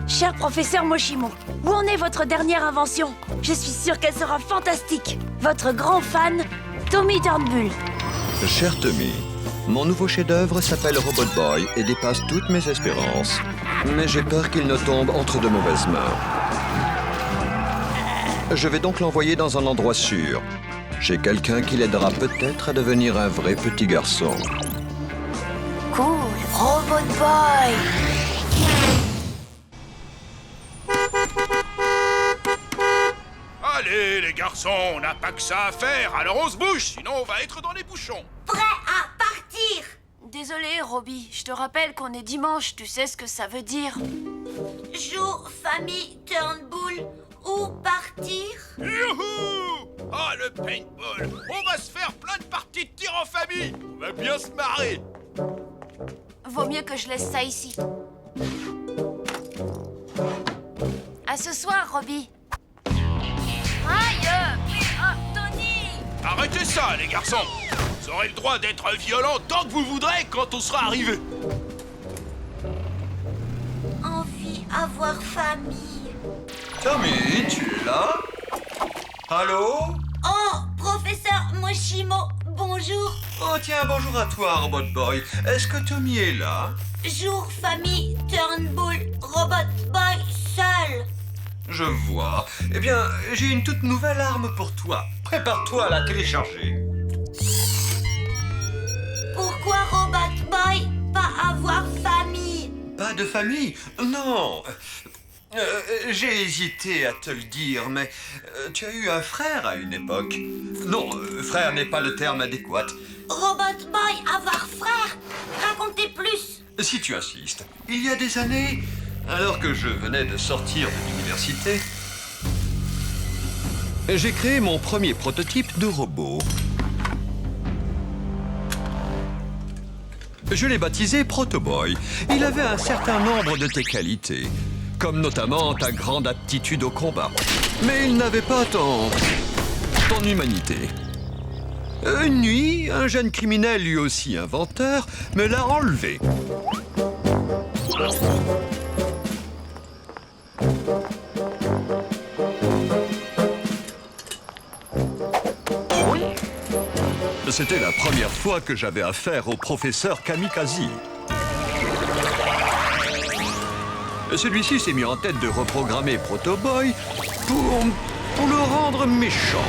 Cher professeur Moshimo, où en est votre dernière invention? Je suis sûre qu'elle sera fantastique. Votre grand fan, Tommy Turnbull. Cher Tommy, mon nouveau chef-d'œuvre s'appelle Robot Boy et dépasse toutes mes espérances. Mais j'ai peur qu'il ne tombe entre de mauvaises mains. Je vais donc l'envoyer dans un endroit sûr. Chez quelqu'un qui l'aidera peut-être à devenir un vrai petit garçon. Cool, Robot Boy. Allez, les garçons, on n'a pas que ça à faire, alors on se bouge, sinon on va être dans les bouchons. Prêt à partir. Désolé, Robbie, je te rappelle qu'on est dimanche, tu sais ce que ça veut dire. Jour, famille, Turnbull, où partir? Youhou! Ah, le paintball! On va se faire plein de parties de tir en famille! On va bien se marrer! Vaut mieux que je laisse ça ici. À ce soir, Robbie. Aïe! Tony! Arrêtez ça, les garçons! Vous aurez le droit d'être violents tant que vous voudrez quand on sera arrivé. Envie avoir famille. Tommy, tu es là? Allô? Oh, professeur Moshimo, bonjour. Oh tiens, bonjour à toi, Robot Boy. Est-ce que Tommy est là? Jour, famille, Turnbull, Robot Boy, seul. Je vois. Eh bien, j'ai une toute nouvelle arme pour toi. Prépare-toi à la télécharger. Pourquoi Robot Boy pas avoir famille? Pas de famille? Non. J'ai hésité à te le dire, mais tu as eu un frère à une époque. Non, frère n'est pas le terme adéquat. Robot Boy avoir frère? Racontez plus. Si tu insistes, il y a des années, alors que je venais de sortir de l'université, j'ai créé mon premier prototype de robot. Je l'ai baptisé Protoboy. Il avait un certain nombre de tes qualités, comme notamment ta grande aptitude au combat. Mais il n'avait pas ton humanité. Une nuit, un jeune criminel, lui aussi inventeur, me l'a enlevé. C'était la première fois que j'avais affaire au professeur Kamikaze. Celui-ci s'est mis en tête de reprogrammer Protoboy pour le rendre méchant.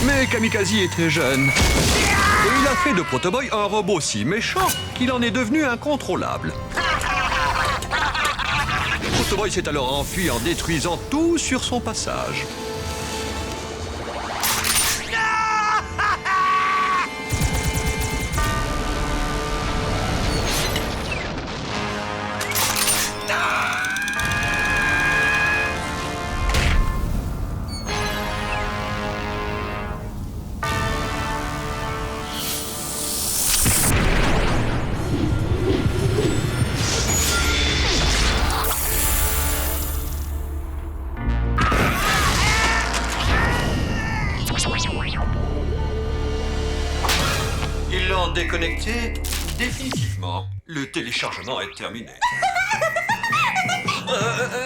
Mais Kamikaze est très jeune. Et il a fait de Protoboy un robot si méchant qu'il en est devenu incontrôlable. Protoboy s'est alors enfui en détruisant tout sur son passage. Ils l'ont déconnecté définitivement. Le téléchargement est terminé.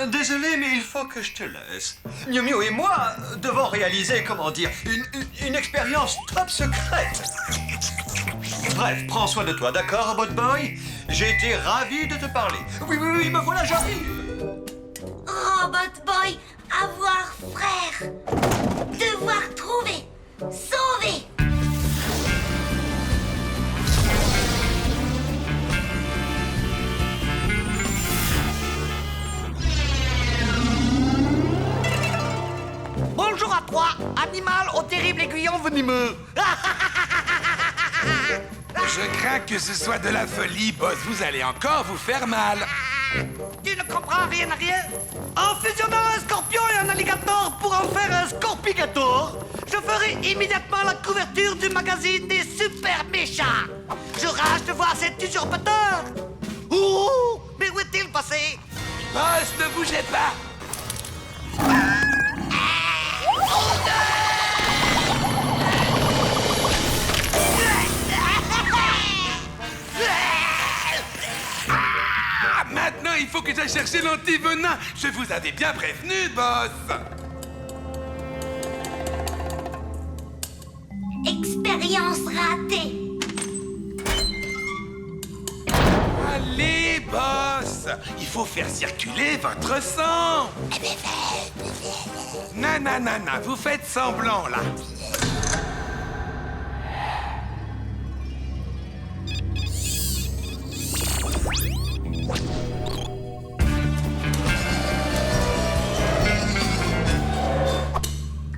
Désolé, mais il faut que je te laisse. Miu Miu et moi devons réaliser, comment dire, une expérience top secrète. Bref, prends soin de toi, d'accord, Robot Boy? J'ai été ravi de te parler. Oui, me voilà, j'arrive. Robot Boy avoir frère. Devoir trouver. Sauver. Bonjour à toi, animal au terrible aiguillon venimeux. Je crains que ce soit de la folie, boss. Vous allez encore vous faire mal. Tu ne comprends rien à rien. En fusionnant un scorpion et un alligator pour en faire un scorpigator, je ferai immédiatement la couverture du magazine des super méchants. Je rage de voir cet usurpateur. Ouh, mais où est-il passé? Boss, ne bougez pas. que j'aille chercher l'antivenin. Je vous avais bien prévenu, boss. Expérience ratée. Allez, boss. Il faut faire circuler votre sang. Nanana, vous faites semblant, là.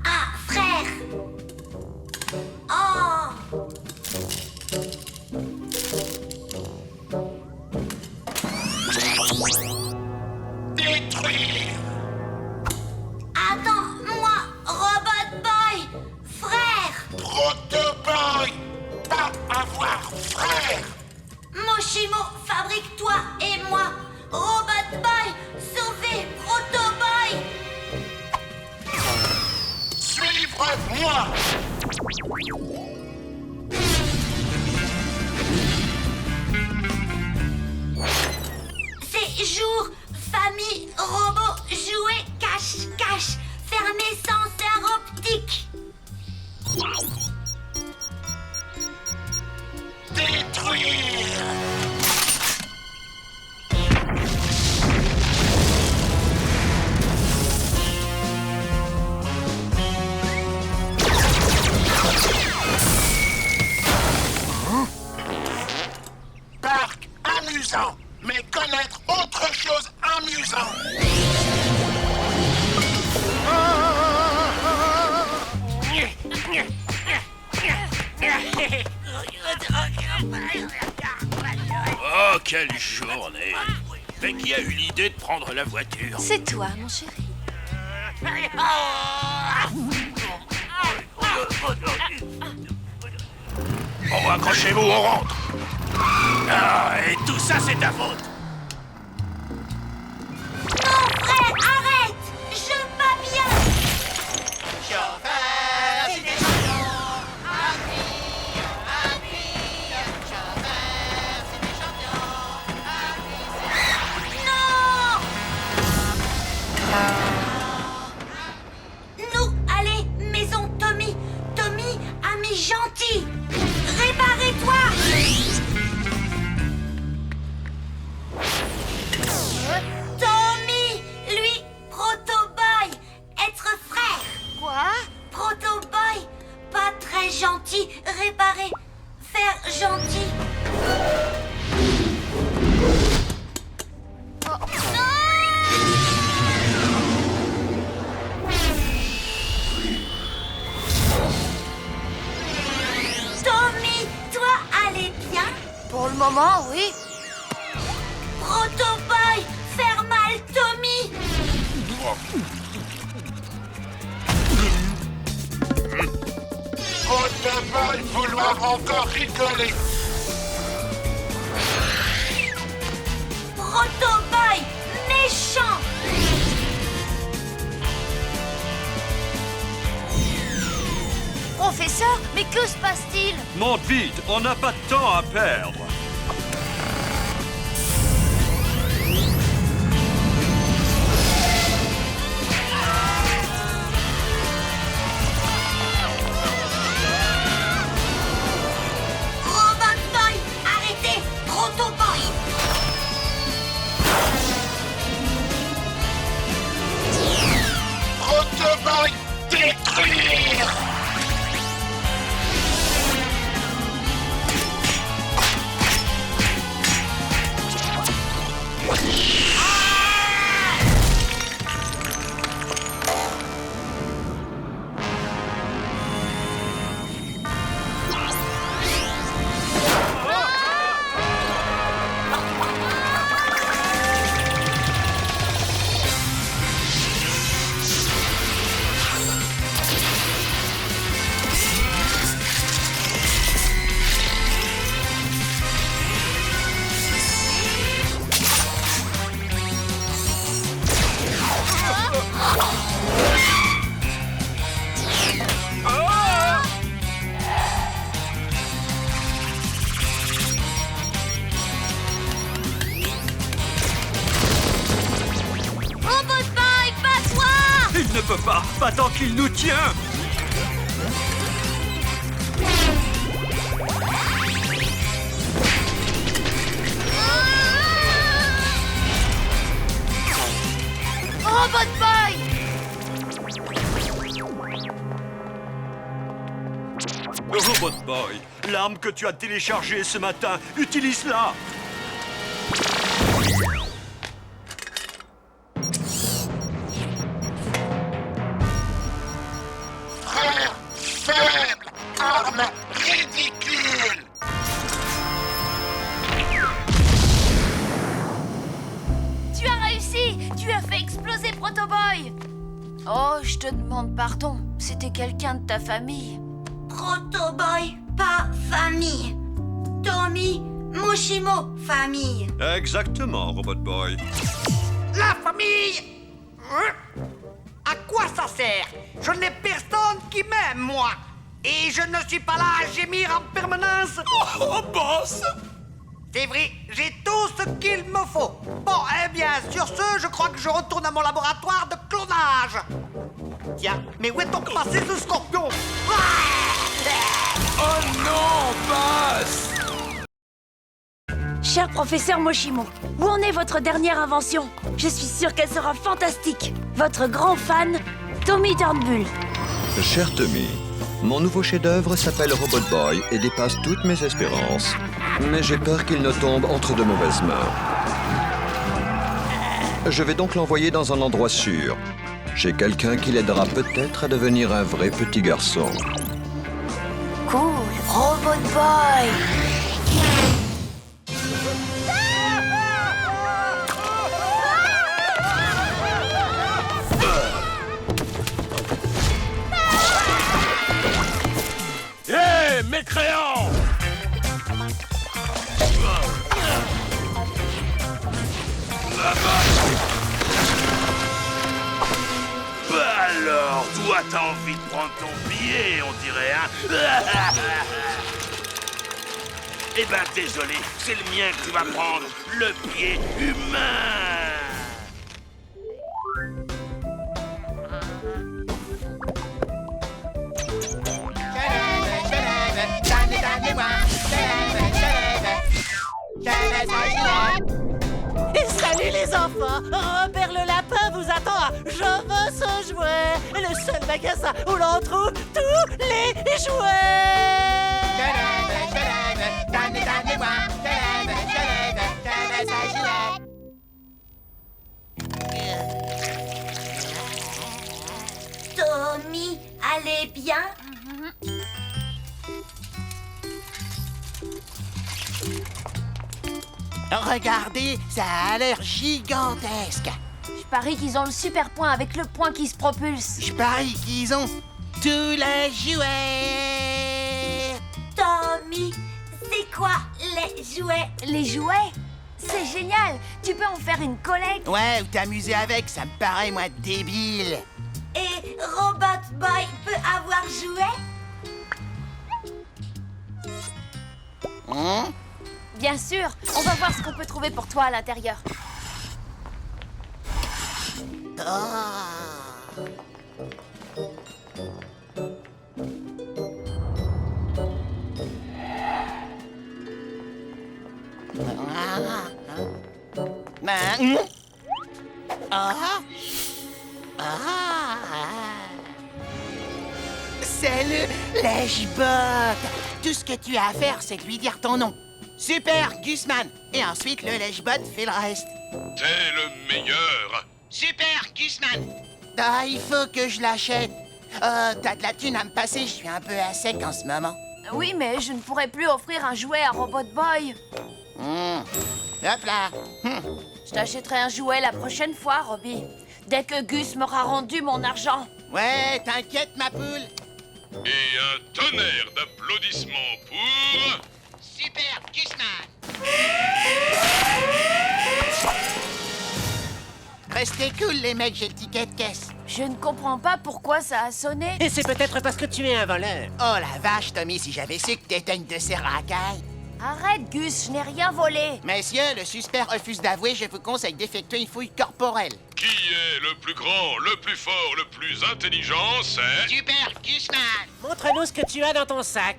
Ah, frère. Oh. Détruire. Attends-moi, Robot Boy. Frère. Protoboy. Pas avoir frère. Moshimo, fabrique-toi et moi. Robot Boy, sauvez Proto Boy. Suivre-moi. C'est jour, famille, robot, jouet, cache-cache, fermez senseur optique. Détruire. Parc amusant, mais connaître autre chose amusant. Oh, quelle journée! Mais qui a eu l'idée de prendre la voiture? C'est toi, mon chéri. Bon, accrochez-vous, on rentre! Ah, et tout ça, c'est ta faute! Non, frère, arrête. Je veux pas bien. Non. Nous, allez, maison Tommy. Tommy, ami gentil. Réparez-toi. Tommy, lui, Proto-Boy, être frère. Quoi? Proto-Boy, pas très gentil, réparer, faire gentil. Tommy, toi, allez bien? Pour le moment, oui. Proto-Boy, faire mal Tommy. Protoboy vouloir encore rigoler. Proto-Boy, méchant. Professeur, mais que se passe-t-il? Monte vite, on n'a pas de temps à perdre. Robot Boy, arrêtez. Proto-Boy. Protoboy, détruire. Pas tant qu'il nous tient. Robot Boy! Robot Boy, l'arme que tu as téléchargée ce matin, utilise-la. Arme ridicule! Tu as réussi! Tu as fait exploser Proto Boy! Oh, je te demande pardon. C'était quelqu'un de ta famille. Proto Boy, pas famille. Tommy, Moshimo, famille. Exactement, Robot Boy. La famille! À quoi ça sert? Je n'ai personne qui m'aime, moi! Et je ne suis pas là à gémir en permanence! Oh, boss! C'est vrai, j'ai tout ce qu'il me faut. Bon, eh bien, sur ce, je crois que je retourne à mon laboratoire de clonage. Tiens, mais où est donc passé ce scorpion? Oh non, boss! Cher professeur Moshimo, où en est votre dernière invention? Je suis sûre qu'elle sera fantastique. Votre grand fan, Tommy Turnbull. Cher Tommy, mon nouveau chef-d'œuvre s'appelle Robot Boy et dépasse toutes mes espérances. Mais j'ai peur qu'il ne tombe entre de mauvaises mains. Je vais donc l'envoyer dans un endroit sûr. Chez quelqu'un qui l'aidera peut-être à devenir un vrai petit garçon. Cool, Robot Boy. Hé, mécréant! Alors, toi, t'as envie de prendre ton billet, on dirait, hein? Eh ben, désolé, c'est le mien que tu vas prendre, le pied humain! Et salut les enfants! Robert le lapin vous attend à Je veux ce jouet! Le seul magasin où l'on trouve tous les jouets! Tommy, allez bien? Regardez, ça a l'air gigantesque! Je parie qu'ils ont le super point avec le point qui se propulse. Je parie qu'ils ont tous les jouets! Tommy, c'est quoi les jouets? Les jouets? C'est génial! Tu peux en faire une collecte. Ouais, ou t'amuser avec, ça me paraît, moi, débile! Et Robot Boy peut avoir jouet? Hein? Bien sûr, on va voir ce qu'on peut trouver pour toi à l'intérieur. C'est le lèche-bot. Tout ce que tu as à faire, c'est de lui dire ton nom. Super, Gusman. Et ensuite, le lèche-bot fait le reste. T'es le meilleur! Super, Gusman. Ah, il faut que je l'achète. T'as de la thune à me passer, je suis un peu à sec en ce moment. Oui, mais je ne pourrais plus offrir un jouet à Robot Boy. Hop là. Je t'achèterai un jouet la prochaine fois, Robbie. Dès que Gus m'aura rendu mon argent. Ouais, t'inquiète, ma poule. Et un tonnerre d'applaudissements pour... Super, Gusman. Restez cool, les mecs, j'ai le ticket de caisse. Je ne comprends pas pourquoi ça a sonné. Et c'est peut-être parce que tu es un voleur. Oh la vache, Tommy, si j'avais su que t'étais une de ces racailles. Arrête, Gus, je n'ai rien volé. Messieurs, le suspect refuse d'avouer, je vous conseille d'effectuer une fouille corporelle. Qui est le plus grand, le plus fort, le plus intelligent, c'est... Super Gusman! Montre-nous ce que tu as dans ton sac.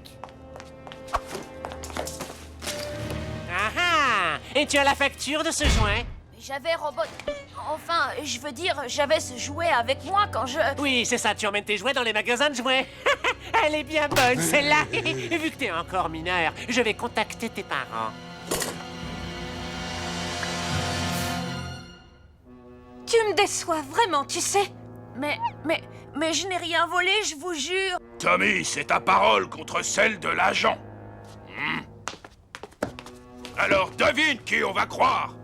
Ah ah! Et tu as la facture de ce joint? J'avais robot... Enfin, je veux dire, j'avais ce jouet avec moi quand je... Oui, c'est ça, tu emmènes tes jouets dans les magasins de jouets. Elle est bien bonne, celle-là. Vu que t'es encore mineur, je vais contacter tes parents. Tu me déçois vraiment, tu sais. Mais je n'ai rien volé, je vous jure. Tommy, c'est ta parole contre celle de l'agent. Alors devine qui on va croire.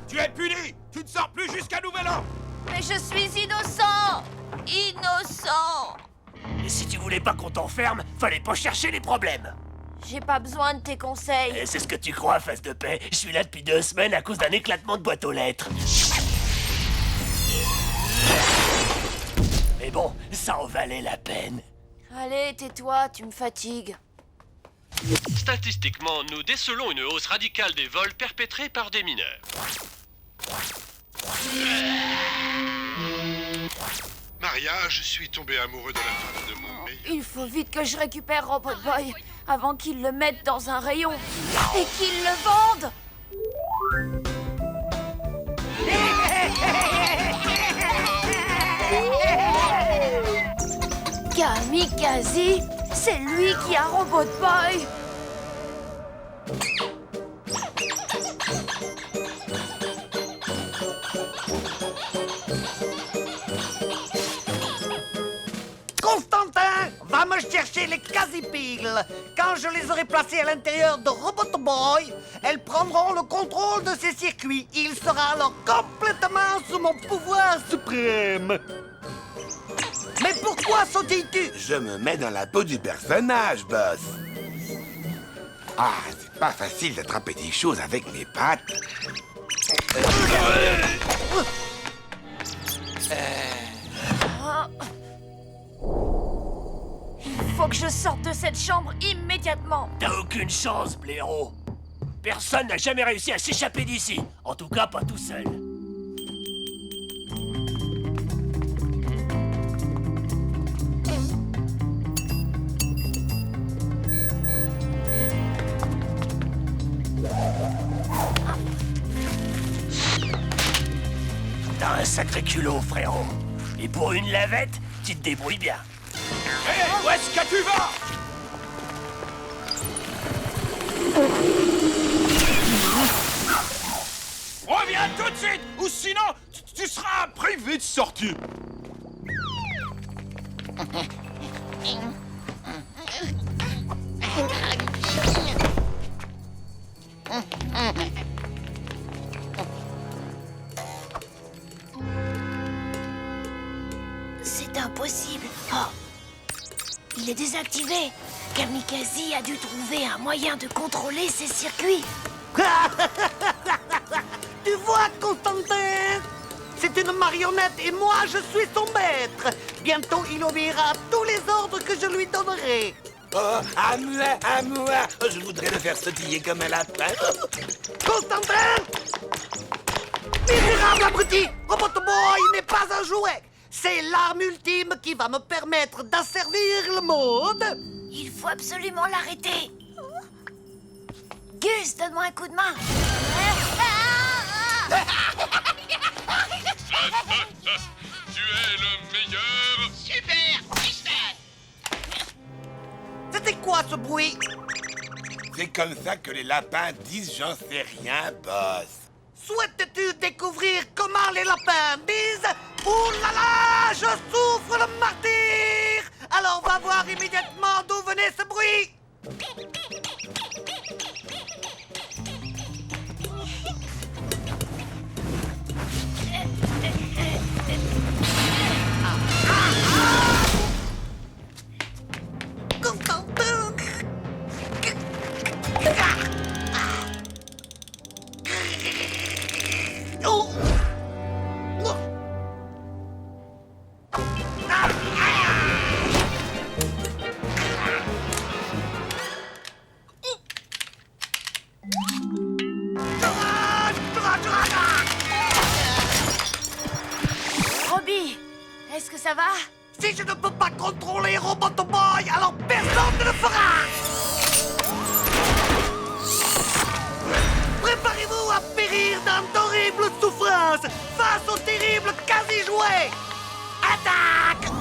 Tu es puni. Tu ne sors plus jusqu'à nouvel ordre. Mais je suis innocent. Innocent. Et si tu voulais pas qu'on t'enferme, fallait pas chercher les problèmes. J'ai pas besoin de tes conseils. Et c'est ce que tu crois, face de paix. Je suis là depuis 2 semaines à cause d'un éclatement de boîte aux lettres. Mais bon, ça en valait la peine. Allez, tais-toi, tu me fatigues. Statistiquement, nous décelons une hausse radicale des vols perpétrés par des mineurs. Maria, je suis tombé amoureux de la femme de mon meilleur. Il faut vite que je récupère Robot Boy avant qu'il le mette dans un rayon et qu'il le vende. Kamikaze, c'est lui qui a Robot Boy. Constantin va me chercher les quasi-piles. Quand je les aurai placées à l'intérieur de Robot Boy, elles prendront le contrôle de ces circuits. Il sera alors complètement sous mon pouvoir suprême. Mais pourquoi sautilles-tu? Je me mets dans la peau du personnage, boss. Ah, c'est pas facile d'attraper des choses avec mes pattes. Il faut que je sorte de cette chambre immédiatement. T'as aucune chance, blaireau. Personne n'a jamais réussi à s'échapper d'ici. En tout cas, pas tout seul. T'as un sacré culot, frérot. Et pour une lavette, tu te débrouilles bien. Hé, où est-ce que tu vas? Reviens tout de suite, ou sinon, tu seras privé de sortie. C'est impossible. Oh. Il est désactivé. Kamikaze a dû trouver un moyen de contrôler ses circuits. Tu vois, Constantin? C'est une marionnette et moi, je suis son maître. Bientôt, il obéira à tous les ordres que je lui donnerai. Oh, à moi, je voudrais le faire sautiller comme un lapin. Constantin! Misérable abruti! Robot Boy n'est pas un jouet. C'est l'arme ultime qui va me permettre d'asservir le monde. Il faut absolument l'arrêter. Gus, donne-moi un coup de main. Tu es le meilleur. Super Gusman! C'était quoi ce bruit? C'est comme ça que les lapins disent j'en sais rien, boss. Souhaites-tu découvrir comment les lapins disent? Ouh là là, je souffre le martyr! Alors va voir immédiatement d'où venait ce bruit! Constantin! Oh! Est-ce que ça va? Si je ne peux pas contrôler Robotoboy, alors personne ne le fera! Préparez-vous à périr dans d'horribles souffrances face au terrible quasi-jouet! Attaque!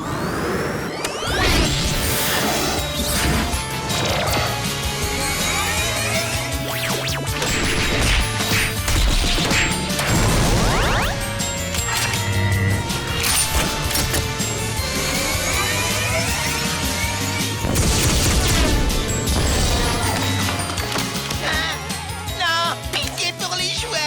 Non, pitié pour les jouets.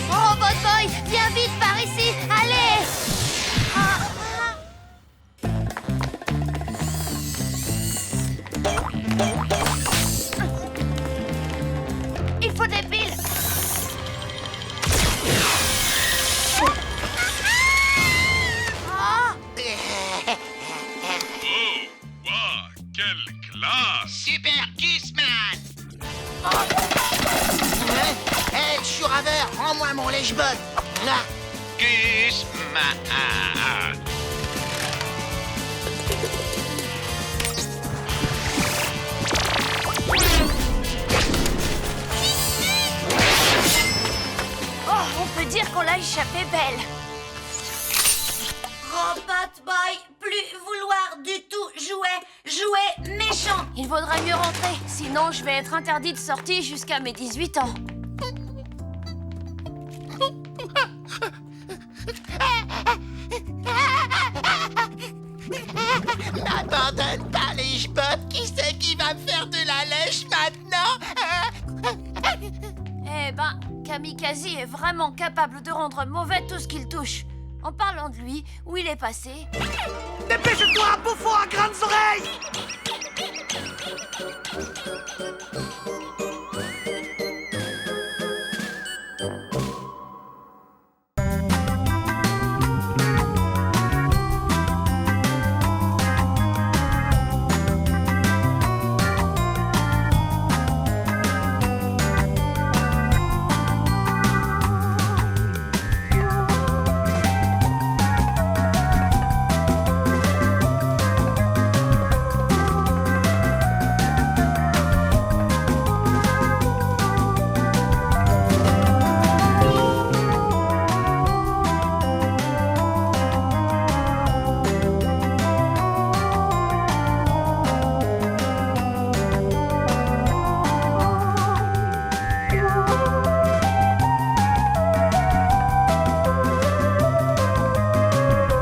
Robot Boy, viens vite par ici. Allez. Il faut des piles. Ah. Waouh, quelle classe! Super Gusman. Hé, Churaveur, rends-moi mon lèche-botte. Là. Gusman. Oh, on peut dire qu'on l'a échappé belle. Robot Boy, plus vouloir du tout jouer méchant. Il vaudra mieux rentrer, sinon je vais être interdit de sortie jusqu'à mes 18 ans. N'abandonne pas lèche-botte. Qui c'est qui va me faire de la lèche maintenant? Eh ben, Kamikaze est vraiment capable de rendre mauvais tout ce qu'il touche. En parlant de lui, où il est passé? Dépêche-toi, bouffon à grandes oreilles!